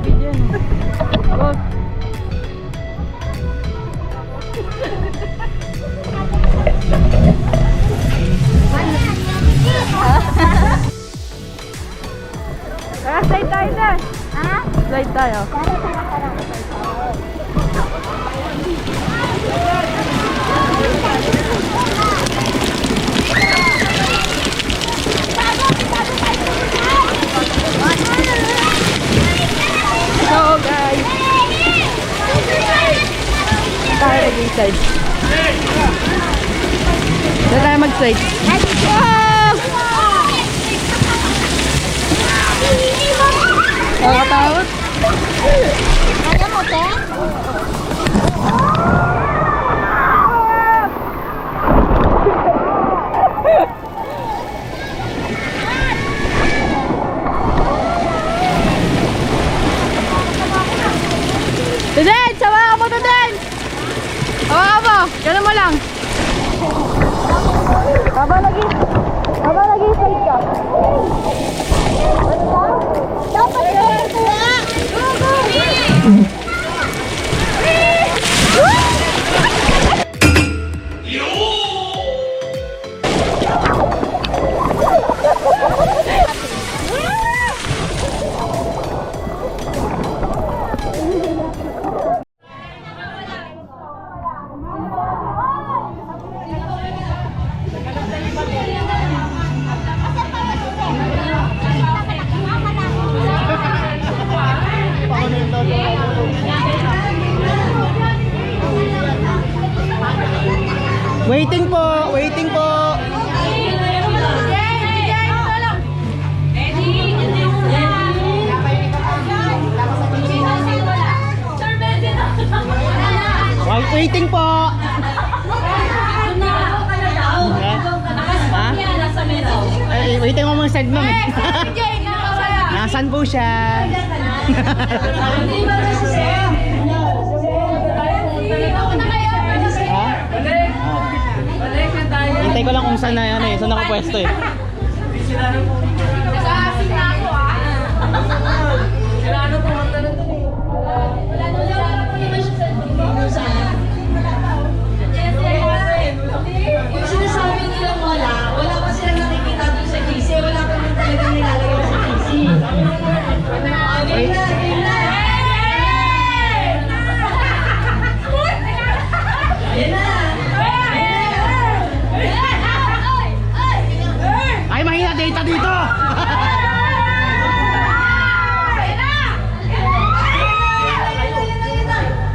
Nakabidyo yan. Oh. Tara, slide tayo dyan. Ha? Slide tayo. So guys, tayo nag-slide. Saan tayo mag-slide? Wow! Nakakatakot. Ano mo, te? Tuden! Sawa mo, Tuden! Hawakan mo! Ganun mo lang. Habang nag-slide ka. Dapat Waiting po! Waiting po! Waiting po! Ha? Ay, waiting mo mga segment eh. Nasaan po siya? Ha? Hintay ko lang kung saan na yan eh. Saan nakapwesto eh. Yung sinasabi nilang wala pa silang nakikita doon sa GC, wala pa rin talagang nilalagay sa GC. Ayun na, ayun na. Ayun na. Ay, mahina data dito!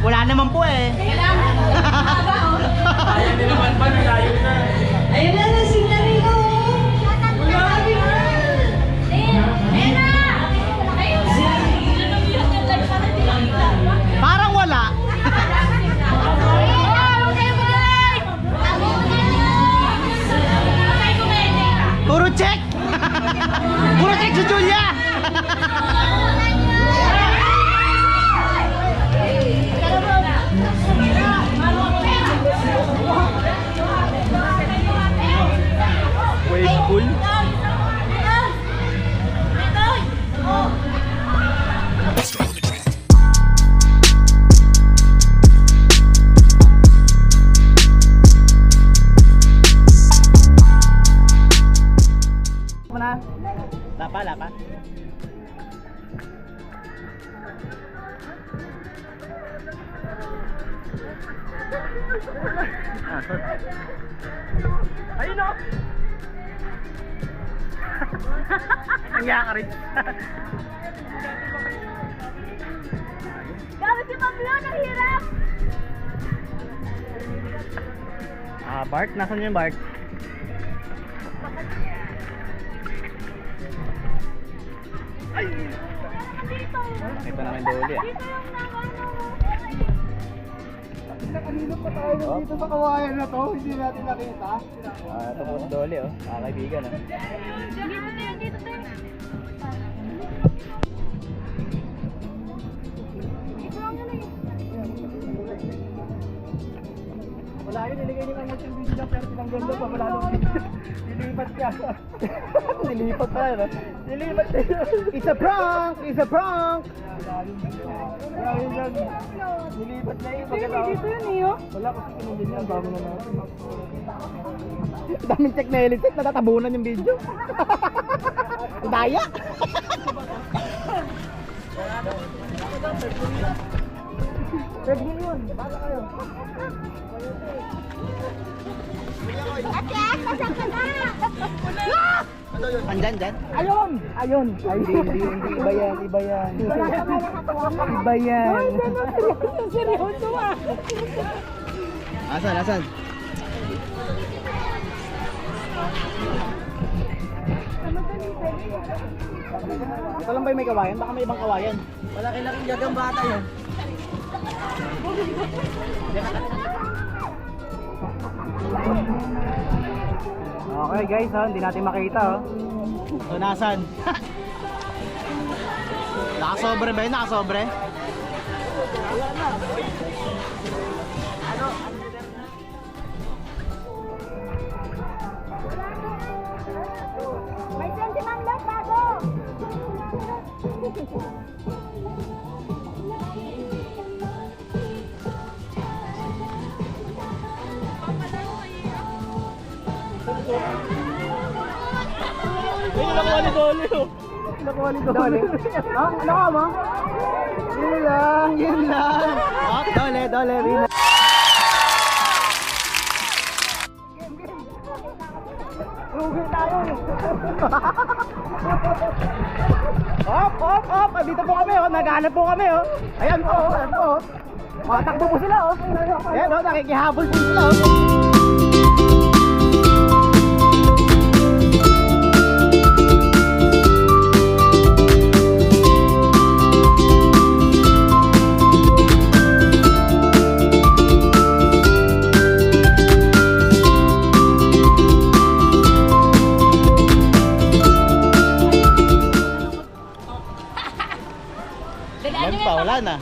Wala naman po eh. Ayun na, nasignan nila. Grabe na. Parang wala. Puro check! Puro check si Julia! Wave pool? Mana? Lapa. Ayun o! Nangyaya ka rin. Grabe si Pablo, nahirap! Bart? Nasaan yung Bart? Ay! Ito naman Dolly ah. Kanino pa tayo dito sa kawayan na to? Hindi natin nakita. Ito po si Dolly oh. Kaibigan oh. Dito tayo. Wala yun, niligay ni Kang Martin video lang pero tinanggal na pa. Wala nung dilipat ka. Nilipat tayo. Nilipat tayo. It's a prank! It's a prank! Nilipat na yun. Dito yun eh. Wala kasi kinundin yan. Bago na natin. Daming check na helicet. Natatabunan yung video. Daya! Pwede yun. Bala kayo. Ate, sasang ka na! Andyan, dyan. Ayun! Ayun! Ay, hindi. Iba yan, iba yan. Iba yan. Seryoso ah. Asan? Ito lang ba yung may kawayan? Baka may ibang kawayan. Malaki-laking gagambata yun. Okay guys, hindi natin makita. So, nasan? Nakasobre ba yun? Nakasobre? May 20 man lang bago! Nakuha ni Dolly. Nakuha ni Dolly. Ha? Nakuha mo? Yun lang. Oh, dole, win. Rugi tayo. Op. Dito po kami, naghahanap po kami. Ayan po. Matakbo po sila. Ayan, nakikihabol po sila. Yan pa, wala na.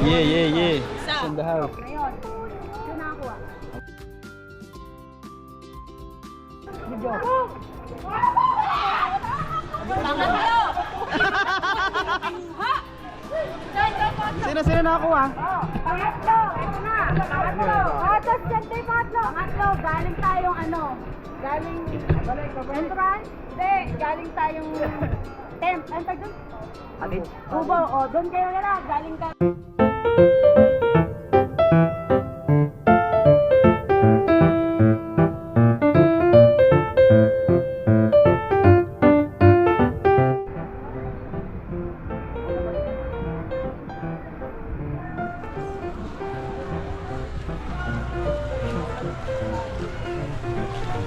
Yeah. In the house. Yun nakakuha. Sino nakakuha? Pangatlo! Ito na! Pangatlo! Tapos dyan tayo pangatlo! Pangatlo! Galing tayong ano? Galing... Entrance? Hindi! Galing tayong... Temp! Ano tag doon? Atid. Kubo! O, doon kayo na lang! Galing ka...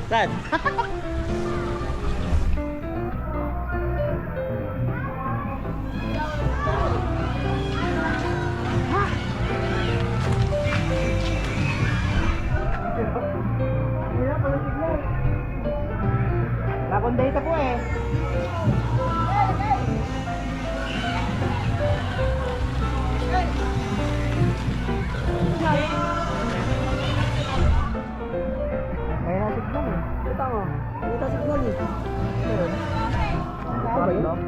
Saan? Nakondata po eh. May nasignal eh. Kita ko. Kita signal eh. Meron. Ano ba yun?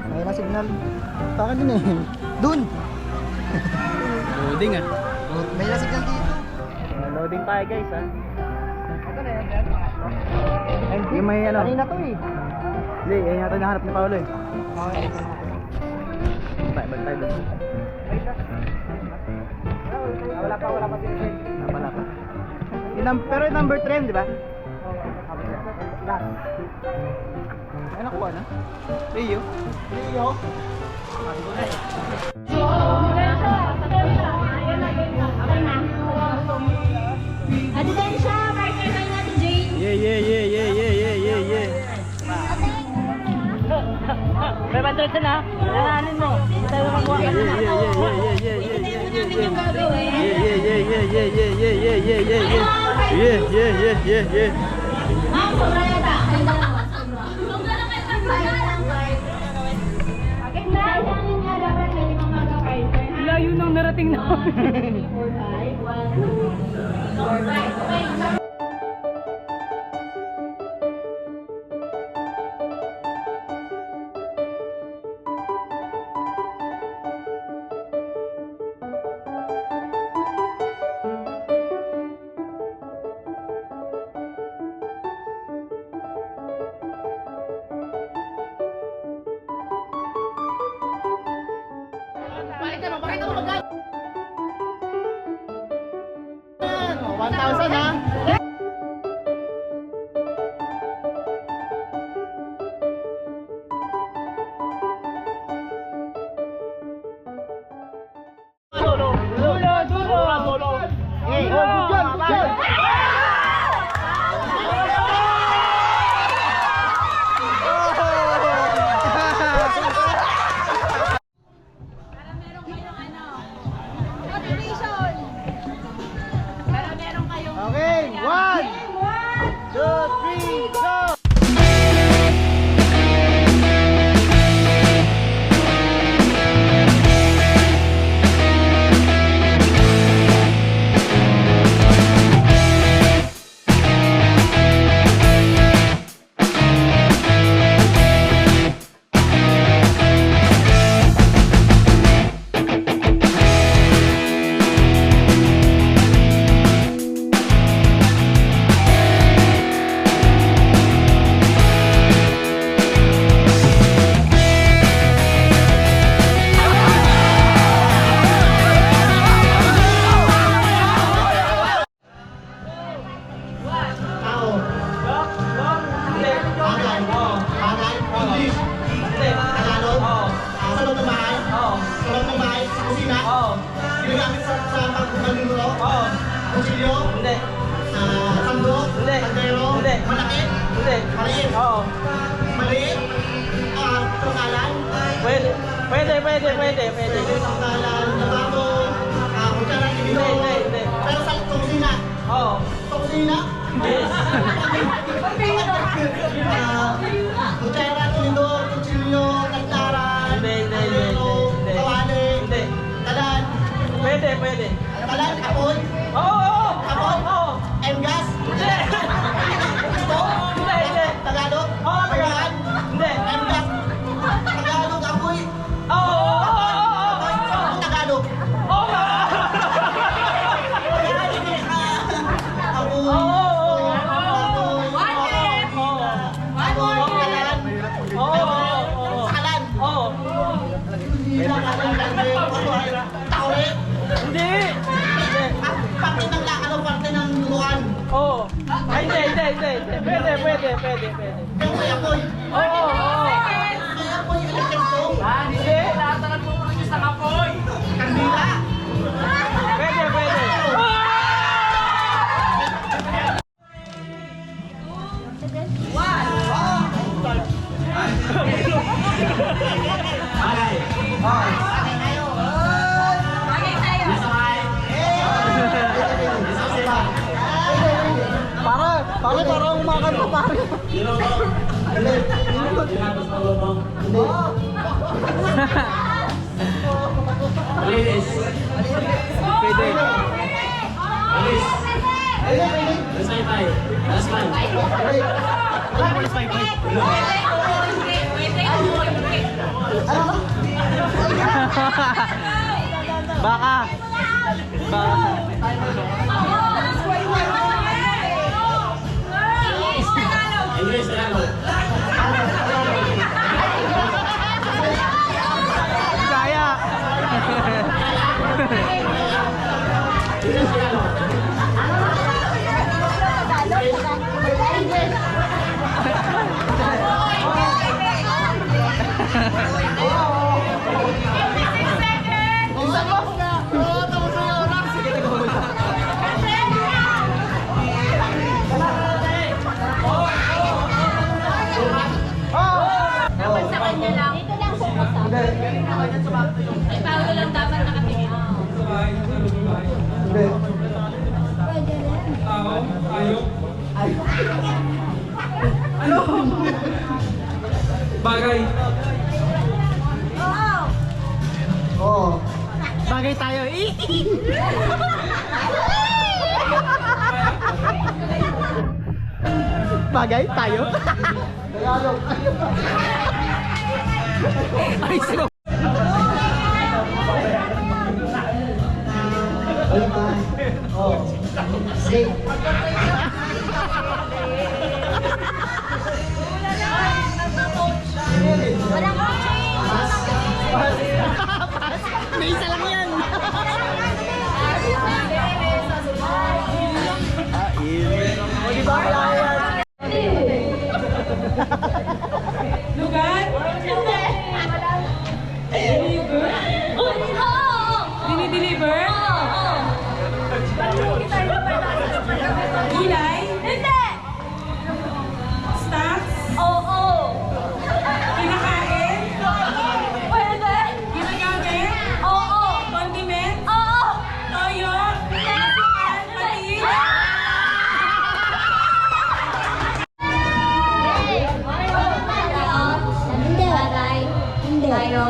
May nasignal. Saan din eh. Dun! Loading ah. May nasignal dito. Loading tayo guys ha. Ito na yan. Yung may ano. Kanina to eh. Hindi, yan yata nahanap ni Paolo eh. Okay. Balik tayo doon. Wala pa. Wala pa. Pero yung number 3, di ba? Ay, nakuha na. Rio. Adidensya, partner kayo natin, Jane. Yeah. May bandrot na. Nananin mo. Hindi tayo makakuha ka na. Namin yung gagawin. Yeah. Ma'am, sobra yata. Layo nang narating namin. Kutsilyo? Hindi. Sandok? Hindi. Kaldero? Hindi. Malaki? Hindi. Maliit? Oo. Maliit? Tungkalan? Pwede. Pwede. Tungkalan, labato, kutsara, tinidor. Hindi. Pero sa kusina? Oo. Kusina? Yes. Kutsara, tinidor, kutsilyo, tagtaran, Hindi. kawali, Hindi. talan, Pwede. talan, apoy, Oo. apoy, enggas, Hindi. Hindi. Tagalog, Oo, Tagalog, Hindi. enggas, Tagalog, apoy, Oo. Tagalog, Oo. Sakalan, Oo. tauri, Hindi. parte ng parte ng luan, Oo. Ay, hindi. Pwede. yung may apoy, Oo. may apoy, elektriko, Hindi. kandila, Pwede. parang umakanta pare. Pwede. Baka. Kaya. Dito lang focus ah. Ay, Paolo lang dapat nakatingin. Pwede rin. Bagay. Oo. Oo. Bagay tayo. Bagay tayo. Tagalog. Ay, sino? Ano ba? Oh. Sige. Walang coaching. May isa lang yan. O, di ba? Lugar? Dinideliver? Gulay? Hindi. Stocks? Oo. Kinakain? Pwede. Ginagamit? Oo. Condiment? Oo. Toyo? Masukan? Patis? Hindi. Bagay. Hindi. Tayo.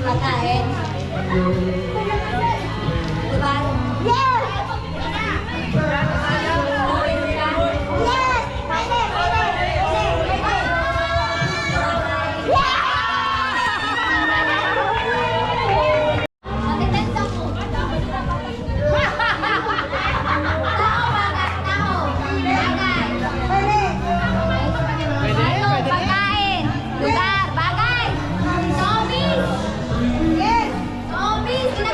Pagkain. Diba? Yes! Yes! Pwede! Magandang sampu. Tao, bagay. Tao. Bagay. Ano? Pagkain. Lugar. Bagay. Zombies. Yes. Zombies.